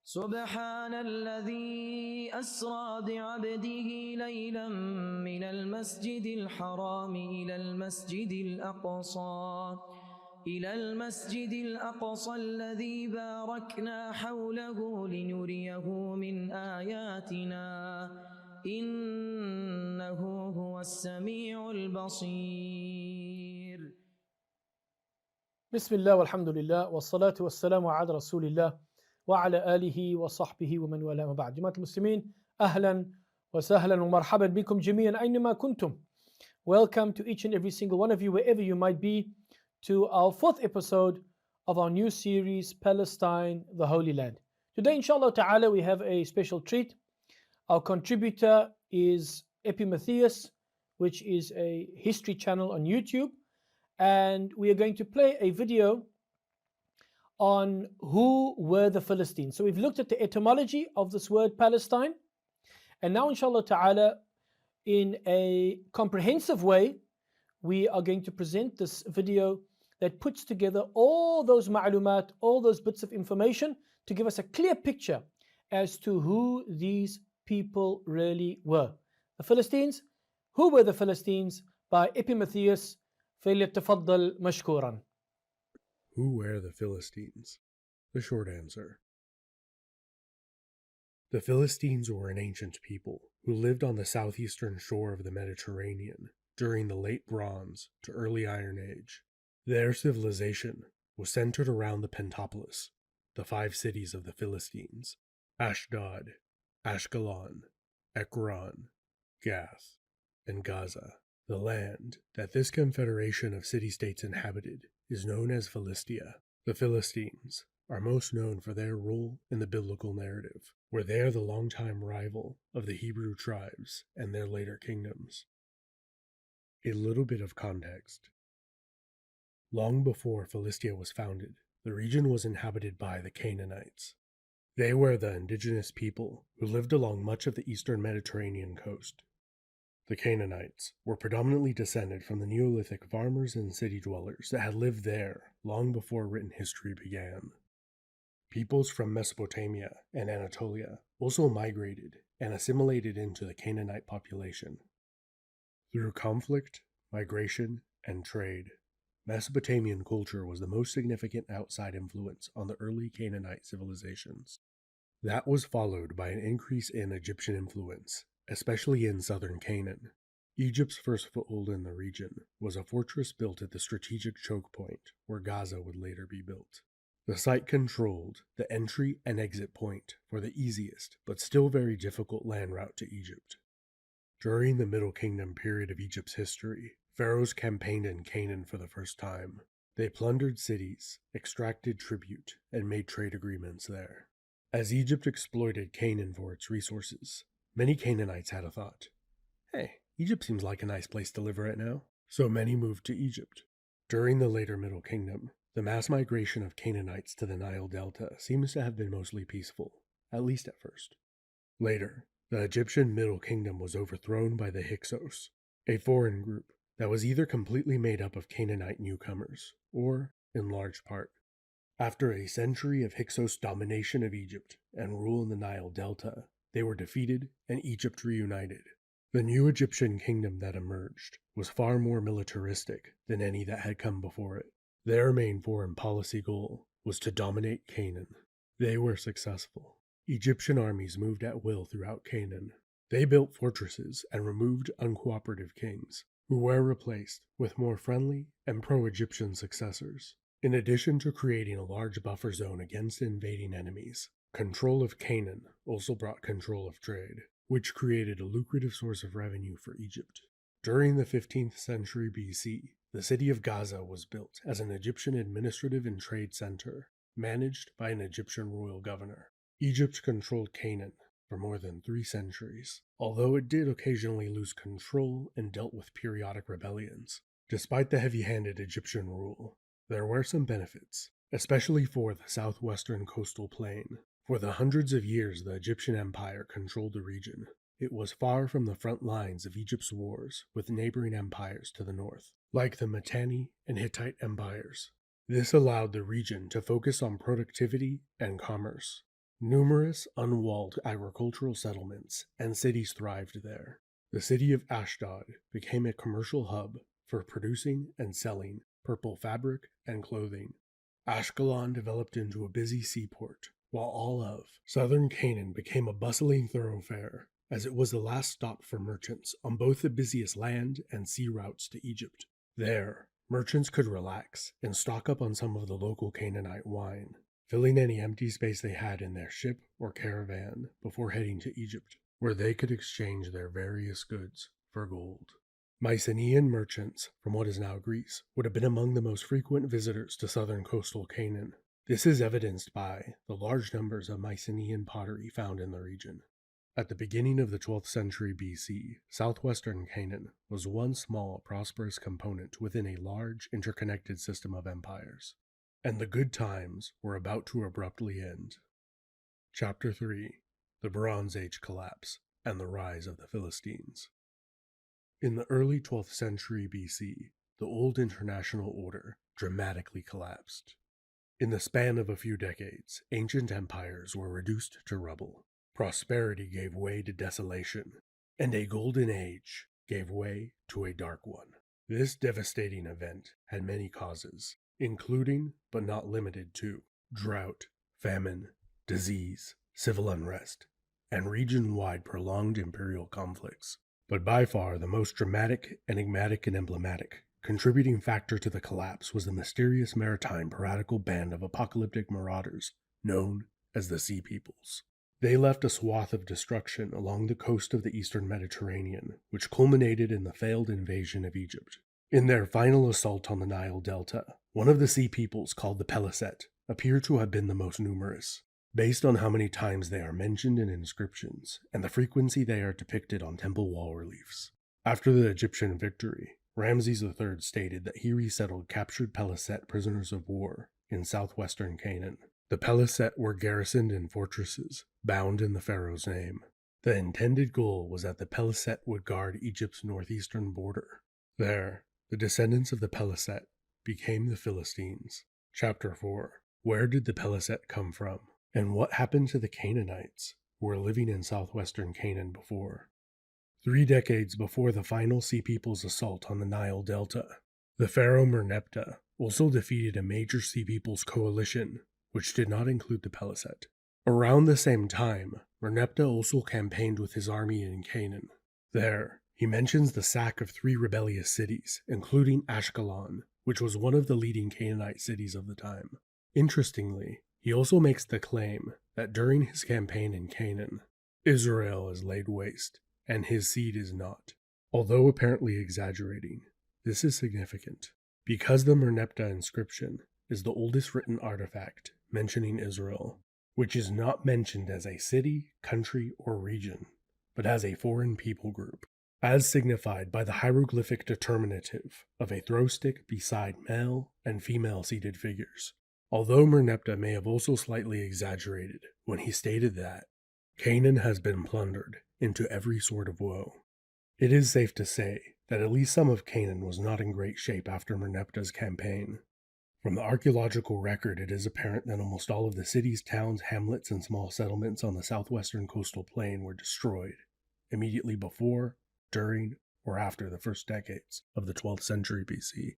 سبحان الذي أسرى بعبده ليلا من المسجد الحرام إلى المسجد الأقصى الذي باركنا حوله لنريه من آياتنا إنه هو السميع البصير. بسم الله والحمد لله والصلاة والسلام على رسول الله وعلى آله وصحبه ومن والاه وبعد. جماعة المسلمين، أهلا وسهلا ومرحبا بكم جميعا أينما كنتم. Welcome to each and every single one of you, wherever you might be, to our fourth episode of our new series, Palestine, the Holy Land. Today, inshallah ta'ala, we have a special treat. Our contributor is Epimetheus, which is a history channel on YouTube. And we are going to play a video on who were the Philistines. So we've looked at the etymology of this word Palestine, and now inshallah ta'ala, in a comprehensive way, we are going to present this video that puts together all those ma'lumat, all those bits of information to give us a clear picture as to who these people really were. The Philistines, who were the Philistines, by Epimetheus. فليتفضل مشكورا. Who were the Philistines? The short answer. The Philistines were an ancient people who lived on the southeastern shore of the Mediterranean during the Late Bronze to Early Iron Age. Their civilization was centered around the Pentapolis, the 5 cities of the Philistines: Ashdod, Ashkelon, Ekron, Gath, and Gaza. The land that this confederation of city-states inhabited is known as Philistia. The Philistines are most known for their role in the biblical narrative, where they are the longtime rival of the Hebrew tribes and their later kingdoms. A little bit of context. Long before Philistia was founded, the region was inhabited by the Canaanites. They were the indigenous people who lived along much of the eastern Mediterranean coast. The Canaanites were predominantly descended from the Neolithic farmers and city dwellers that had lived there long before written history began. Peoples from Mesopotamia and Anatolia also migrated and assimilated into the Canaanite population. Through conflict, migration, and trade, Mesopotamian culture was the most significant outside influence on the early Canaanite civilizations. That was followed by an increase in Egyptian influence, especially in southern Canaan. Egypt's first foothold in the region was a fortress built at the strategic choke point where Gaza would later be built. The site controlled the entry and exit point for the easiest but still very difficult land route to Egypt. During the Middle Kingdom period of Egypt's history, pharaohs campaigned in Canaan for the first time. They plundered cities, extracted tribute, and made trade agreements there. As Egypt exploited Canaan for its resources, many Canaanites had a thought. Hey, Egypt seems like a nice place to live right now. So many moved to Egypt. During the later Middle Kingdom, the mass migration of Canaanites to the Nile Delta seems to have been mostly peaceful, at least at first. Later, the Egyptian Middle Kingdom was overthrown by the Hyksos, a foreign group that was either completely made up of Canaanite newcomers, or, in large part, after a century of Hyksos domination of Egypt and rule in the Nile Delta, they were defeated and Egypt reunited. The new Egyptian kingdom that emerged was far more militaristic than any that had come before it. Their main foreign policy goal was to dominate Canaan. They were successful. Egyptian armies moved at will throughout Canaan. They built fortresses and removed uncooperative kings, who were replaced with more friendly and pro-Egyptian successors. In addition to creating a large buffer zone against invading enemies, control of Canaan also brought control of trade, which created a lucrative source of revenue for Egypt. During the 15th century BC, the city of Gaza was built as an Egyptian administrative and trade center, managed by an Egyptian royal governor. Egypt controlled Canaan for more than 3 centuries, although it did occasionally lose control and dealt with periodic rebellions. Despite the heavy-handed Egyptian rule, there were some benefits, especially for the southwestern coastal plain. For the hundreds of years the Egyptian Empire controlled the region, it was far from the front lines of Egypt's wars with neighboring empires to the north, like the Mitanni and Hittite empires. This allowed the region to focus on productivity and commerce. Numerous unwalled agricultural settlements and cities thrived there. The city of Ashdod became a commercial hub for producing and selling purple fabric and clothing. Ashkelon developed into a busy seaport, while all of southern Canaan became a bustling thoroughfare, as it was the last stop for merchants on both the busiest land and sea routes to Egypt. There, merchants could relax and stock up on some of the local Canaanite wine, filling any empty space they had in their ship or caravan before heading to Egypt, where they could exchange their various goods for gold. Mycenaean merchants from what is now Greece would have been among the most frequent visitors to southern coastal Canaan. This is evidenced by the large numbers of Mycenaean pottery found in the region. At the beginning of the 12th century BC, southwestern Canaan was one small, prosperous component within a large, interconnected system of empires, and the good times were about to abruptly end. Chapter 3: The Bronze Age Collapse and the Rise of the Philistines. In the early 12th century BC, the old international order dramatically collapsed. In the span of a few decades, ancient empires were reduced to rubble. Prosperity gave way to desolation, and a golden age gave way to a dark one. This devastating event had many causes, including, but not limited to, drought, famine, disease, civil unrest, and region-wide prolonged imperial conflicts. But by far the most dramatic, enigmatic, and emblematic contributing factor to the collapse was the mysterious maritime piratical band of apocalyptic marauders known as the Sea Peoples. They left a swath of destruction along the coast of the eastern Mediterranean, which culminated in the failed invasion of Egypt. In their final assault on the Nile Delta, one of the Sea Peoples, called the Peliset, appear to have been the most numerous, based on how many times they are mentioned in inscriptions and the frequency they are depicted on temple wall reliefs. After the Egyptian victory, Ramses III stated that he resettled captured Peliset prisoners of war in southwestern Canaan. The Peliset were garrisoned in fortresses, bound in the pharaoh's name. The intended goal was that the Peliset would guard Egypt's northeastern border. There, the descendants of the Peliset became the Philistines. Chapter 4: Where did the Peliset come from? And what happened to the Canaanites who were living in southwestern Canaan before? 3 decades before the final Sea People's assault on the Nile Delta, the pharaoh Merneptah also defeated a major Sea People's coalition, which did not include the Peliset. Around the same time, Merneptah also campaigned with his army in Canaan. There, he mentions the sack of 3 rebellious cities, including Ashkelon, which was one of the leading Canaanite cities of the time. Interestingly, he also makes the claim that during his campaign in Canaan, Israel is laid waste, and his seed is not. Although apparently exaggerating, this is significant, because the Merneptah inscription is the oldest written artifact mentioning Israel, which is not mentioned as a city, country, or region, but as a foreign people group, as signified by the hieroglyphic determinative of a throw stick beside male and female seated figures. Although Merneptah may have also slightly exaggerated when he stated that Canaan has been plundered into every sort of woe, it is safe to say that at least some of Canaan was not in great shape after Merneptah's campaign. From the archaeological record, it is apparent that almost all of the cities, towns, hamlets, and small settlements on the southwestern coastal plain were destroyed immediately before, during, or after the first decades of the 12th century BC.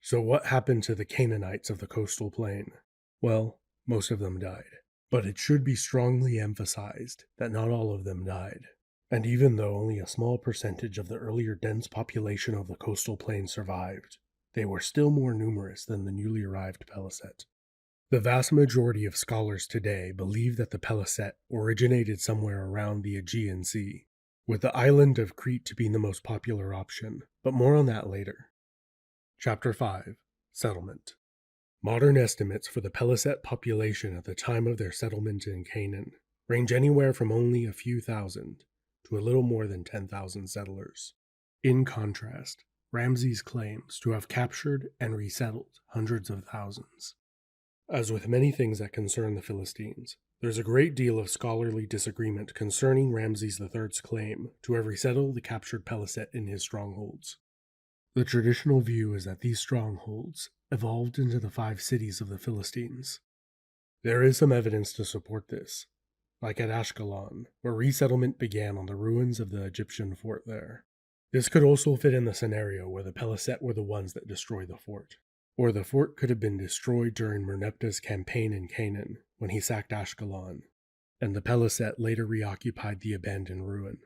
So what happened to the Canaanites of the coastal plain? Well, most of them died. But it should be strongly emphasized that not all of them died. And even though only a small percentage of the earlier dense population of the coastal plain survived, they were still more numerous than the newly arrived Peliset. The vast majority of scholars today believe that the Peliset originated somewhere around the Aegean Sea, with the island of Crete being the most popular option, but more on that later. Chapter 5: Settlement. Modern estimates for the Peliset population at the time of their settlement in Canaan range anywhere from only a few thousand to a little more than 10,000 settlers. In contrast, Ramses claims to have captured and resettled hundreds of thousands. As with many things that concern the Philistines, there's a great deal of scholarly disagreement concerning Ramses III's claim to have resettled the captured Peliset in his strongholds. The traditional view is that these strongholds evolved into the 5 cities of the Philistines. There is some evidence to support this, like at Ashkelon, where resettlement began on the ruins of the Egyptian fort there. This could also fit in the scenario where the Peliset were the ones that destroyed the fort. Or the fort could have been destroyed during Merneptah's campaign in Canaan when he sacked Ashkelon, and the Peliset later reoccupied the abandoned ruin.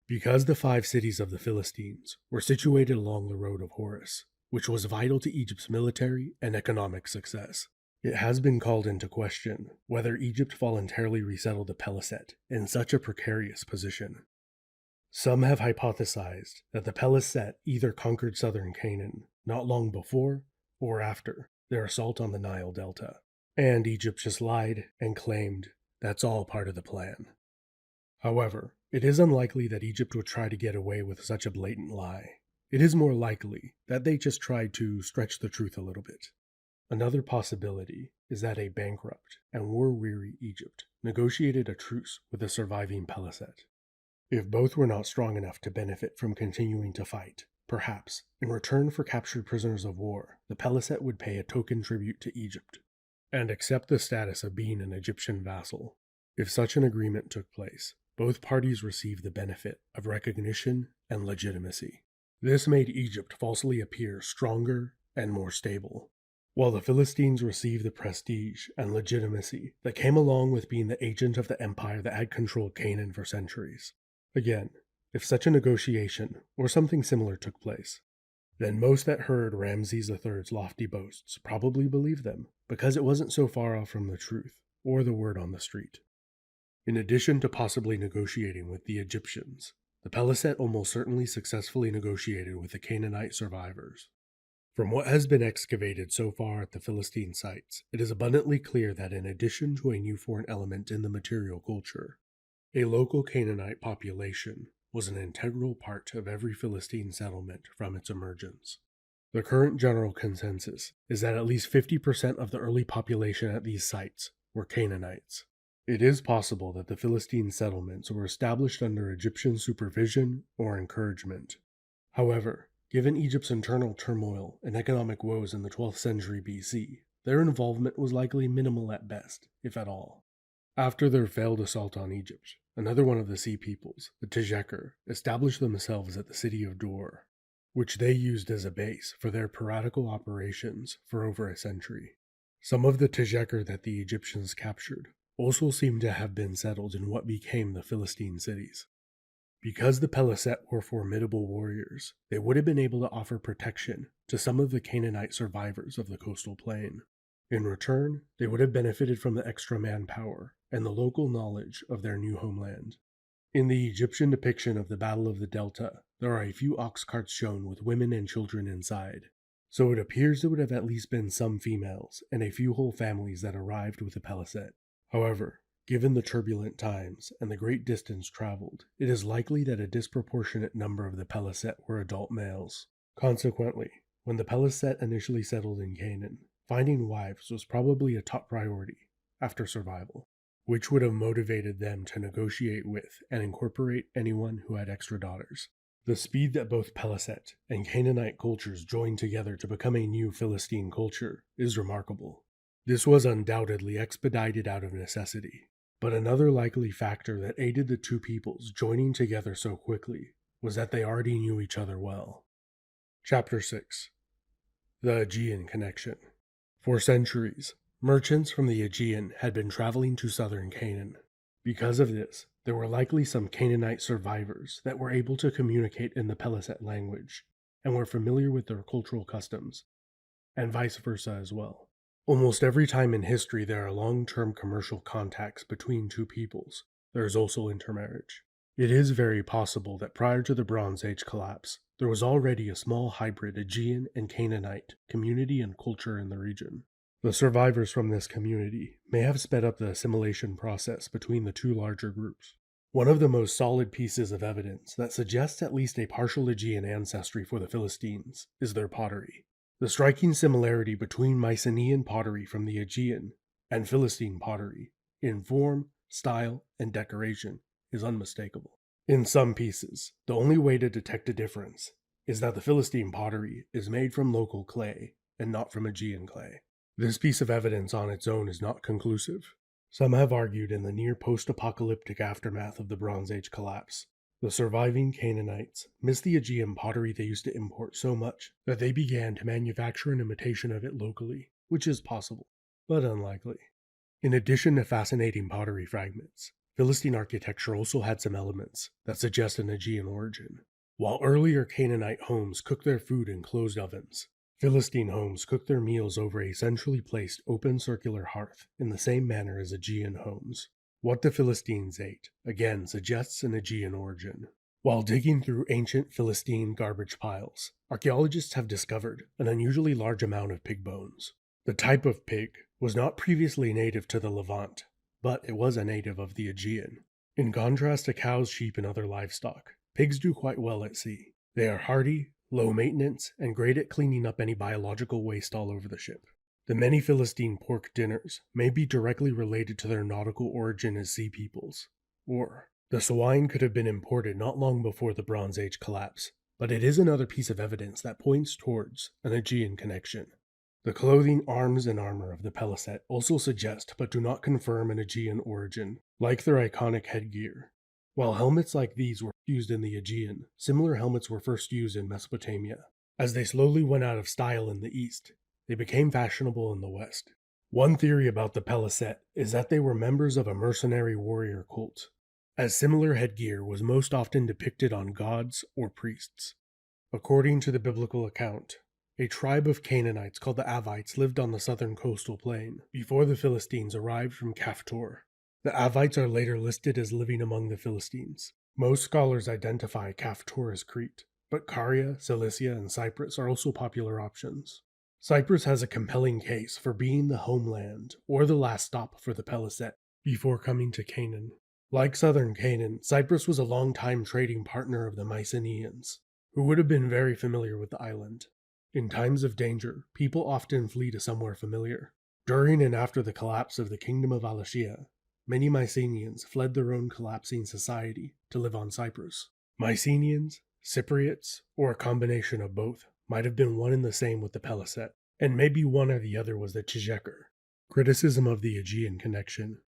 Because the 5 cities of the Philistines were situated along the road of Horus, which was vital to Egypt's military and economic success, it has been called into question whether Egypt voluntarily resettled the Peliset in such a precarious position. Some have hypothesized that the Peliset either conquered southern Canaan not long before or after their assault on the Nile Delta, and Egypt just lied and claimed that's all part of the plan. However, it is unlikely that Egypt would try to get away with such a blatant lie. It is more likely that they just tried to stretch the truth a little bit. Another possibility is that a bankrupt and war-weary Egypt negotiated a truce with the surviving Peliset. If both were not strong enough to benefit from continuing to fight, perhaps, in return for captured prisoners of war, the Peliset would pay a token tribute to Egypt, and accept the status of being an Egyptian vassal. If such an agreement took place, both parties received the benefit of recognition and legitimacy. This made Egypt falsely appear stronger and more stable, while the Philistines received the prestige and legitimacy that came along with being the agent of the empire that had controlled Canaan for centuries. Again, if such a negotiation or something similar took place, then most that heard Ramses III's lofty boasts probably believed them, because it wasn't so far off from the truth or the word on the street. In addition to possibly negotiating with the Egyptians, the Peliset almost certainly successfully negotiated with the Canaanite survivors. From what has been excavated so far at the Philistine sites, it is abundantly clear that in addition to a new foreign element in the material culture, a local Canaanite population was an integral part of every Philistine settlement from its emergence. The current general consensus is that at least 50% of the early population at these sites were Canaanites. It is possible that the Philistine settlements were established under Egyptian supervision or encouragement. However, given Egypt's internal turmoil and economic woes in the 12th century BC, their involvement was likely minimal at best, if at all. After their failed assault on Egypt, another one of the Sea Peoples, the Tejeker, established themselves at the city of Dor, which they used as a base for their piratical operations for over a century. Some of the Tejeker that the Egyptians captured also seem to have been settled in what became the Philistine cities. Because the Peliset were formidable warriors, they would have been able to offer protection to some of the Canaanite survivors of the coastal plain. In return, they would have benefited from the extra manpower and the local knowledge of their new homeland. In the Egyptian depiction of the Battle of the Delta, there are a few ox carts shown with women and children inside, so it appears there would have at least been some females and a few whole families that arrived with the Peliset. However, given the turbulent times and the great distance traveled, it is likely that a disproportionate number of the Peliset were adult males. Consequently, when the Peliset initially settled in Canaan, finding wives was probably a top priority after survival, which would have motivated them to negotiate with and incorporate anyone who had extra daughters. The speed that both Peliset and Canaanite cultures joined together to become a new Philistine culture is remarkable. This was undoubtedly expedited out of necessity, but another likely factor that aided the two peoples joining together so quickly was that they already knew each other well. Chapter 6. The Aegean Connection. For centuries, merchants from the Aegean had been traveling to southern Canaan. Because of this, there were likely some Canaanite survivors that were able to communicate in the Peliset language and were familiar with their cultural customs, and vice versa as well. Almost every time in history there are long-term commercial contacts between two peoples, there is also intermarriage. It is very possible that prior to the Bronze Age collapse, there was already a small hybrid Aegean and Canaanite community and culture in the region. The survivors from this community may have sped up the assimilation process between the two larger groups. One of the most solid pieces of evidence that suggests at least a partial Aegean ancestry for the Philistines is their pottery. The striking similarity between Mycenaean pottery from the Aegean and Philistine pottery in form, style, and decoration is unmistakable. In some pieces, the only way to detect a difference is that the Philistine pottery is made from local clay and not from Aegean clay. This piece of evidence on its own is not conclusive. Some have argued in the near post-apocalyptic aftermath of the Bronze Age collapse, the surviving Canaanites missed the Aegean pottery they used to import so much that they began to manufacture an imitation of it locally, which is possible, but unlikely. In addition to fascinating pottery fragments, Philistine architecture also had some elements that suggest an Aegean origin. While earlier Canaanite homes cooked their food in closed ovens, Philistine homes cooked their meals over a centrally placed open circular hearth in the same manner as Aegean homes. What the Philistines ate, again, suggests an Aegean origin. While digging through ancient Philistine garbage piles, archaeologists have discovered an unusually large amount of pig bones. The type of pig was not previously native to the Levant, but it was a native of the Aegean. In contrast to cows, sheep, and other livestock, pigs do quite well at sea. They are hardy, low maintenance, and great at cleaning up any biological waste all over the ship. The many Philistine pork dinners may be directly related to their nautical origin as sea peoples, or the swine could have been imported not long before the Bronze Age collapse, but it is another piece of evidence that points towards an Aegean connection. The clothing, arms, and armor of the Paliset also suggest but do not confirm an Aegean origin, like their iconic headgear. While helmets like these were used in the Aegean, similar helmets were first used in Mesopotamia. As they slowly went out of style in the east, they became fashionable in the west. One theory about the Paliset is that they were members of a mercenary warrior cult, as similar headgear was most often depicted on gods or priests. According to the biblical account, a tribe of Canaanites called the Avites lived on the southern coastal plain before the Philistines arrived from Kaftor. The Avites are later listed as living among the Philistines. Most scholars identify Kaftor as Crete, but Caria, Cilicia, and Cyprus are also popular options. Cyprus has a compelling case for being the homeland or the last stop for the Paliset before coming to Canaan. Like southern Canaan, Cyprus was a long-time trading partner of the Mycenaeans, who would have been very familiar with the island. In times of danger, people often flee to somewhere familiar. During and after the collapse of the Kingdom of Wallachia, many Mycenaeans fled their own collapsing society to live on Cyprus. Mycenaeans, Cypriots, or a combination of both, might have been one and the same with the Paliset, and maybe one or the other was the Tjeker. Criticism of the Aegean connection.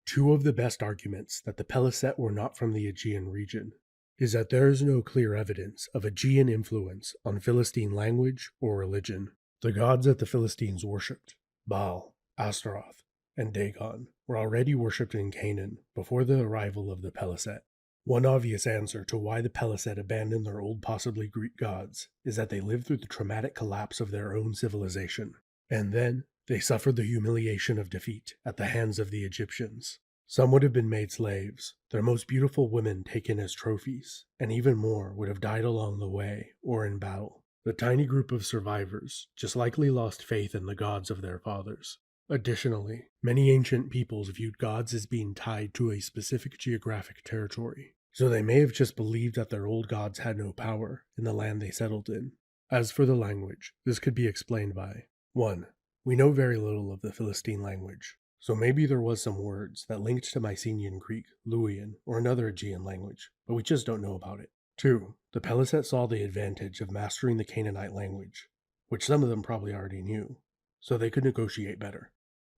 Two of the best arguments that the Paliset were not from the Aegean region is that there is no clear evidence of Aegean influence on Philistine language or religion. The gods that the Philistines worshipped, Baal, Astaroth, and Dagon, were already worshipped in Canaan before the arrival of the Paliset. One obvious answer to why the Paliset abandoned their old, possibly Greek gods, is that they lived through the traumatic collapse of their own civilization, and then they suffered the humiliation of defeat at the hands of the Egyptians. Some would have been made slaves, their most beautiful women taken as trophies, and even more would have died along the way or in battle. The tiny group of survivors just likely lost faith in the gods of their fathers. Additionally, many ancient peoples viewed gods as being tied to a specific geographic territory, so they may have just believed that their old gods had no power in the land they settled in. As for the language, this could be explained by 1. We know very little of the Philistine language, so maybe there was some words that linked to Mycenaean Greek, Luwian, or another Aegean language, but we just don't know about it. 2. The Paliset saw the advantage of mastering the Canaanite language, which some of them probably already knew, so they could negotiate better.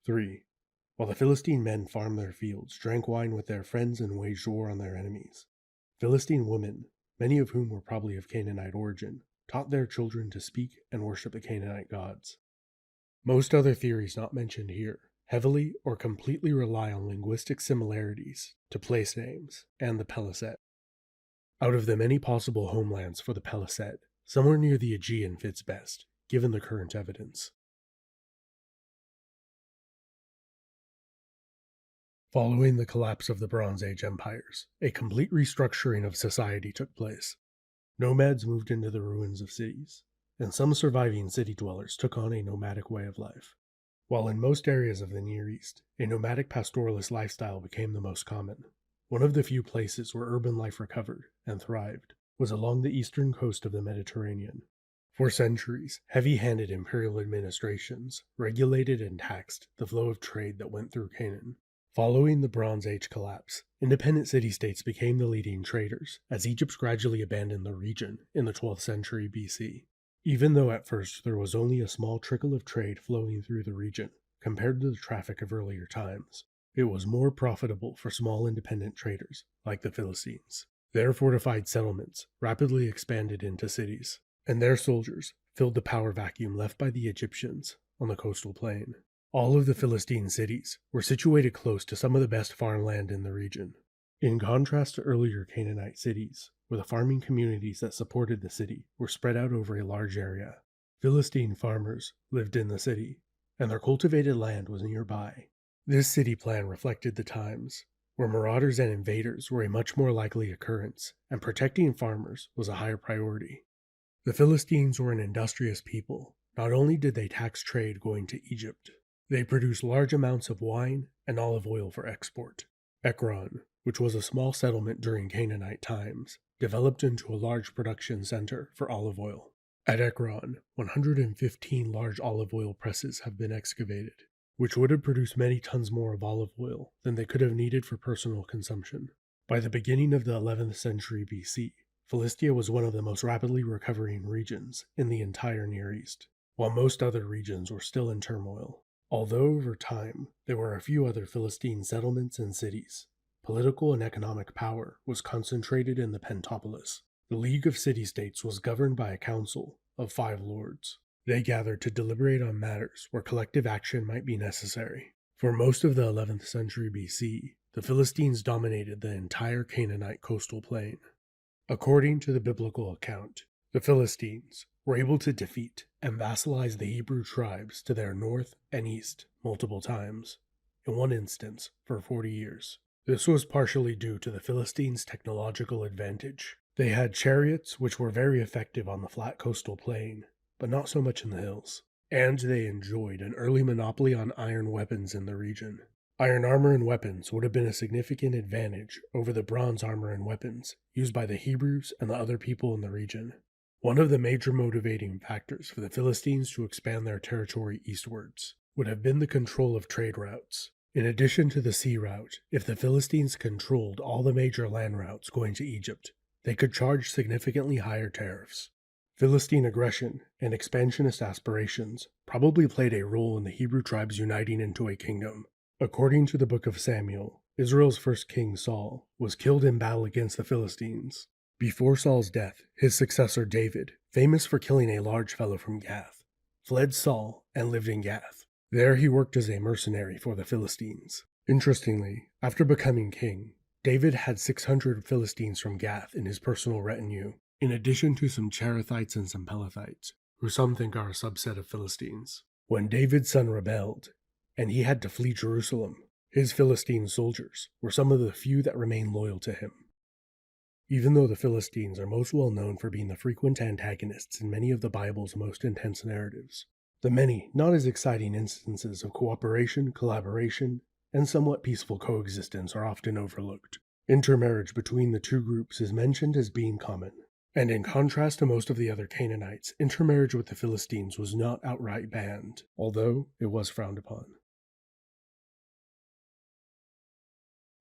3. While the Philistine men farmed their fields, drank wine with their friends, and waged war on their enemies, Philistine women, many of whom were probably of Canaanite origin, taught their children to speak and worship the Canaanite gods. Most other theories not mentioned here heavily or completely rely on linguistic similarities to place names and the Paliset. Out of the many possible homelands for the Paliset, somewhere near the Aegean fits best, given the current evidence. Following the collapse of the Bronze Age empires, a complete restructuring of society took place. Nomads moved into the ruins of cities, and some surviving city dwellers took on a nomadic way of life. While in most areas of the Near East, a nomadic pastoralist lifestyle became the most common, one of the few places where urban life recovered and thrived was along the eastern coast of the Mediterranean. For centuries, heavy-handed imperial administrations regulated and taxed the flow of trade that went through Canaan. Following the Bronze Age collapse, independent city-states became the leading traders, as Egypt gradually abandoned the region in the 12th century BC. Even though at first there was only a small trickle of trade flowing through the region, compared to the traffic of earlier times, it was more profitable for small independent traders like the Philistines. Their fortified settlements rapidly expanded into cities, and their soldiers filled the power vacuum left by the Egyptians on the coastal plain. All of the Philistine cities were situated close to some of the best farmland in the region. In contrast to earlier Canaanite cities, where the farming communities that supported the city were spread out over a large area, Philistine farmers lived in the city, and their cultivated land was nearby. This city plan reflected the times, where marauders and invaders were a much more likely occurrence, and protecting farmers was a higher priority. The Philistines were an industrious people. Not only did they tax trade going to Egypt, they produced large amounts of wine and olive oil for export. Ekron, which was a small settlement during Canaanite times, developed into a large production center for olive oil. At Ekron, 115 large olive oil presses have been excavated, which would have produced many tons more of olive oil than they could have needed for personal consumption. By the beginning of the 11th century BC, Philistia was one of the most rapidly recovering regions in the entire Near East, while most other regions were still in turmoil. Although over time there were a few other Philistine settlements and cities, political and economic power was concentrated in the Pentapolis. The League of City-States was governed by a council of 5 lords. They gathered to deliberate on matters where collective action might be necessary. For most of the 11th century BC, the Philistines dominated the entire Canaanite coastal plain. According to the biblical account, the Philistines were able to defeat and vassalize the Hebrew tribes to their north and east multiple times, in one instance for 40 years. This was partially due to the Philistines' technological advantage. They had chariots which were very effective on the flat coastal plain, but not so much in the hills, and they enjoyed an early monopoly on iron weapons in the region. Iron armor and weapons would have been a significant advantage over the bronze armor and weapons used by the Hebrews and the other people in the region. One of the major motivating factors for the Philistines to expand their territory eastwards would have been the control of trade routes. In addition to the sea route, if the Philistines controlled all the major land routes going to Egypt, they could charge significantly higher tariffs. Philistine aggression and expansionist aspirations probably played a role in the Hebrew tribes uniting into a kingdom. According to the book of Samuel, Israel's first king Saul was killed in battle against the Philistines. Before Saul's death, his successor David, famous for killing a large fellow from Gath, fled Saul and lived in Gath. There he worked as a mercenary for the Philistines. Interestingly, after becoming king, David had 600 Philistines from Gath in his personal retinue, in addition to some Cherethites and some Pelethites, who some think are a subset of Philistines. When David's son rebelled, and he had to flee Jerusalem, his Philistine soldiers were some of the few that remained loyal to him. Even though the Philistines are most well known for being the frequent antagonists in many of the Bible's most intense narratives, the many not as exciting instances of cooperation, collaboration, and somewhat peaceful coexistence are often overlooked. Intermarriage between the two groups is mentioned as being common, and in contrast to most of the other Canaanites, intermarriage with the Philistines was not outright banned, although it was frowned upon.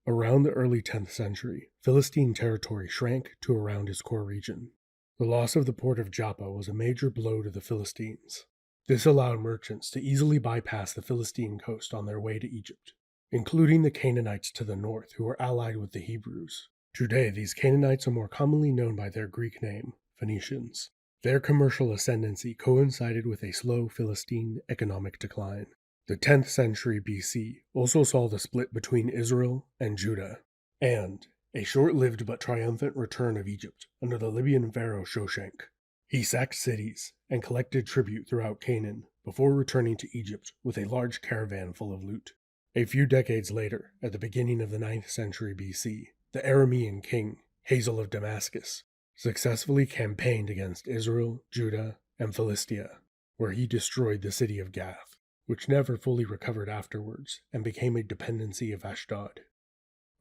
Around the early 10th century, Philistine territory shrank to around its core region. The loss of the port of Joppa was a major blow to the Philistines. This allowed merchants to easily bypass the Philistine coast on their way to Egypt, including the Canaanites to the north who were allied with the Hebrews. Today, these Canaanites are more commonly known by their Greek name, Phoenicians. Their commercial ascendancy coincided with a slow Philistine economic decline. The 10th century BC also saw the split between Israel and Judah, and a short-lived but triumphant return of Egypt under the Libyan pharaoh Shoshenq. He sacked cities and collected tribute throughout Canaan before returning to Egypt with a large caravan full of loot. A few decades later, at the beginning of the 9th century BC, the Aramean king, Hazael of Damascus, successfully campaigned against Israel, Judah, and Philistia, where he destroyed the city of Gath, which never fully recovered afterwards and became a dependency of Ashdod.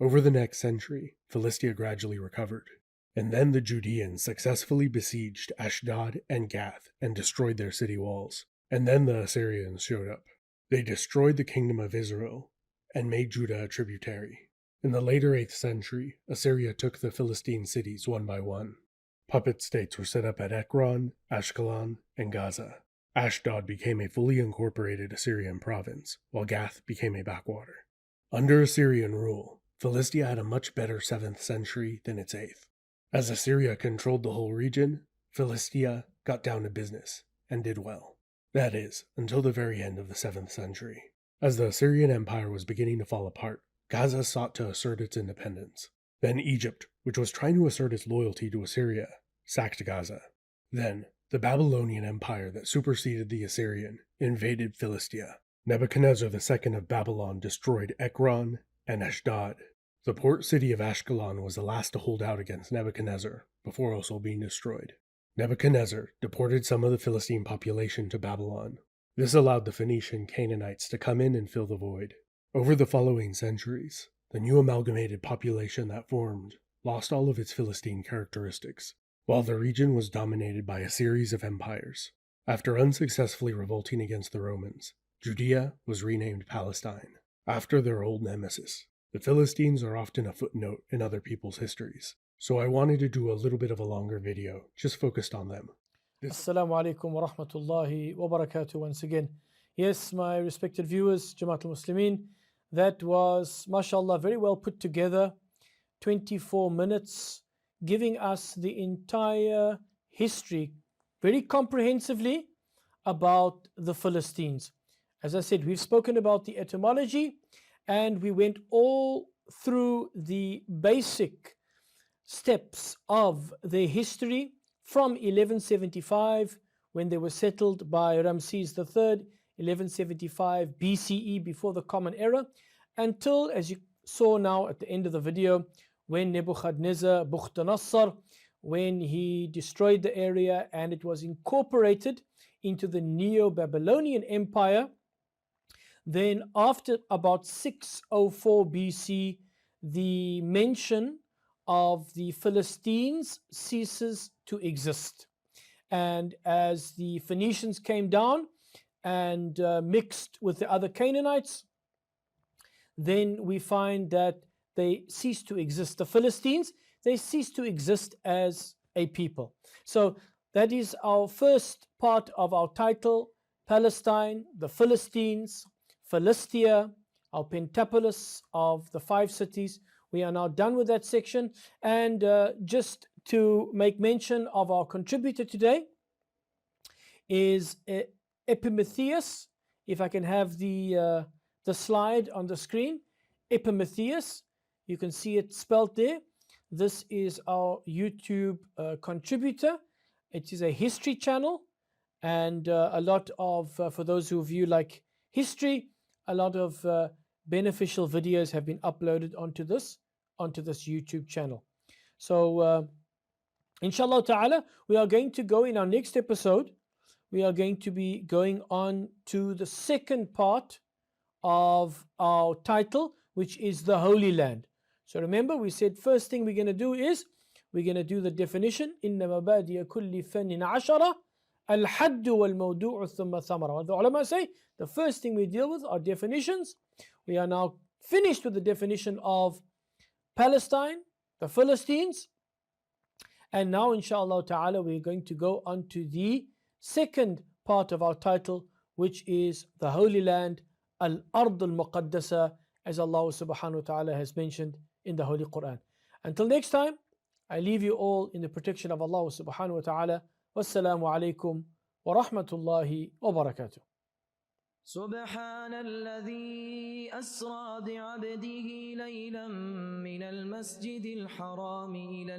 Over the next century, Philistia gradually recovered, and then the Judeans successfully besieged Ashdod and Gath and destroyed their city walls, and then the Assyrians showed up. They destroyed the kingdom of Israel and made Judah a tributary. In the later 8th century, Assyria took the Philistine cities one by one. Puppet states were set up at Ekron, Ashkelon, and Gaza. Ashdod became a fully incorporated Assyrian province, while Gath became a backwater. Under Assyrian rule, Philistia had a much better 7th century than its 8th. As Assyria controlled the whole region, Philistia got down to business and did well. That is, until the very end of the 7th century. As the Assyrian Empire was beginning to fall apart, Gaza sought to assert its independence. Then Egypt, which was trying to assert its loyalty to Assyria, sacked Gaza. Then, the Babylonian Empire that superseded the Assyrian invaded Philistia. Nebuchadnezzar II of Babylon destroyed Ekron and Ashdod. The port city of Ashkelon was the last to hold out against Nebuchadnezzar, before also being destroyed. Nebuchadnezzar deported some of the Philistine population to Babylon. This allowed the Phoenician Canaanites to come in and fill the void. Over the following centuries, the new amalgamated population that formed lost all of its Philistine characteristics, while the region was dominated by a series of empires. After unsuccessfully revolting against the Romans, Judea was renamed Palestine, after their old nemesis. The Philistines are often a footnote in other people's histories, so I wanted to do a little bit of a longer video, just focused on them. Assalamu alaikum wa rahmatullahi wa barakatuh once again. Yes, my respected viewers, Jamaatul Muslimin, that was, mashallah, very well put together, 24 minutes, giving us the entire history, very comprehensively, about the Philistines. As I said, we've spoken about the etymology, and we went all through the basic steps of their history from 1175, when they were settled by Ramses III, 1175 BCE, before the Common Era, until, as you saw now at the end of the video, when Nebuchadnezzar, Bukhtanasar, when he destroyed the area and it was incorporated into the Neo-Babylonian Empire. Then after about 604 BC, the mention of the Philistines ceases to exist. And as the Phoenicians came down and mixed with the other Canaanites, then we find that they cease to exist. The Philistines, they cease to exist as a people. So that is our first part of our title, Palestine, the Philistines, Philistia, our pentapolis of the 5 cities. We are now done with that section. And just to make mention of our contributor today is Epimetheus. If I can have the slide on the screen. Epimetheus, you can see it spelled there. This is our YouTube contributor. It is a history channel, and a lot of, for those who view like history, a lot of beneficial videos have been uploaded onto this YouTube channel. So inshallah ta'ala, we are going to go in our next episode. We are going to be going on to the second part of our title, which is the Holy Land. So remember, we said first thing we're going to do is we're going to do the definition. Inna mabadiya kulli fannin ashara al-hadd wal-mawdu'u thumma thamara. What the ulama say, the first thing we deal with are definitions. We are now finished with the definition of Palestine, the Philistines, and now inshallah ta'ala we're going to go on to the second part of our title, which is the Holy Land, Al-Ard al-Muqaddasa, as Allah subhanahu wa ta'ala has mentioned in the Holy Quran. Until next time, I leave you all in the protection of Allah subhanahu wa ta'ala. Wassalamu alaikum wa rahmatullahi wa barakatuh. سبحان الذي أسرى بعبده ليلا من المسجد الحرام إلى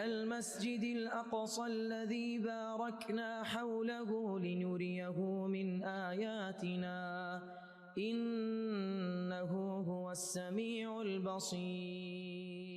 المسجد الأقصى الذي باركنا حوله لنريه من آياتنا إنه هو السميع البصير.